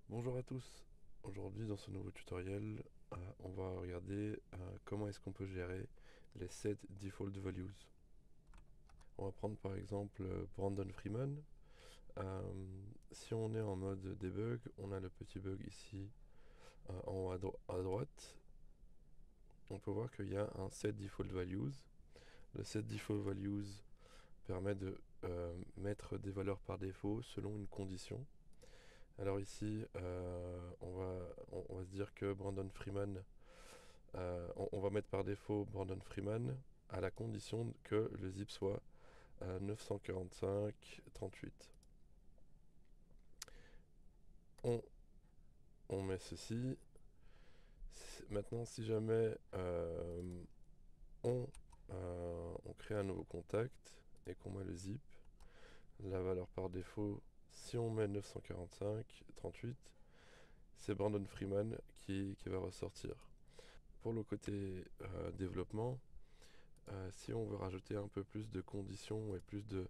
Bonjour à tous, aujourd'hui dans ce nouveau tutoriel, on va regarder comment est-ce qu'on peut gérer les set default values. On va prendre par exemple Brandon Freeman. Si on est en mode debug, on a le petit bug ici en haut à droite. On peut voir qu'il y a un set default values. Le set default values permet de mettre des valeurs par défaut selon une condition. Alors ici, on va se dire que Brandon Freeman, on va mettre par défaut Brandon Freeman à la condition que le zip soit 945.38. On, on met ceci. Maintenant, si jamais on, on crée un nouveau contact et qu'on met le zip, la valeur par défaut, si on met 945.38, c'est Brandon Freeman qui va ressortir. Pour le côté développement, si on veut rajouter un peu plus de conditions et plus de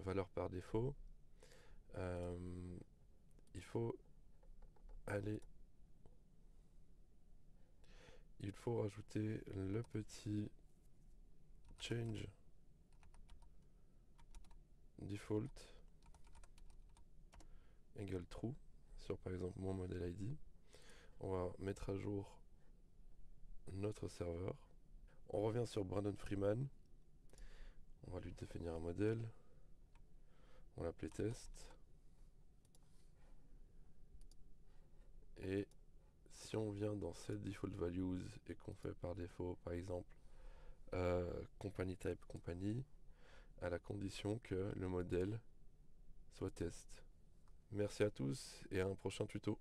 valeurs par défaut, euh, il faut aller, il faut rajouter le petit change default égale true sur par exemple mon modèle ID. On va mettre à jour notre serveur. On revient sur Brandon Freeman. On va lui définir un modèle. On l'appelle test. Et si on vient dans set default values et qu'on fait par défaut par exemple company type company, à la condition que le modèle soit test. Merci à tous et à un prochain tuto.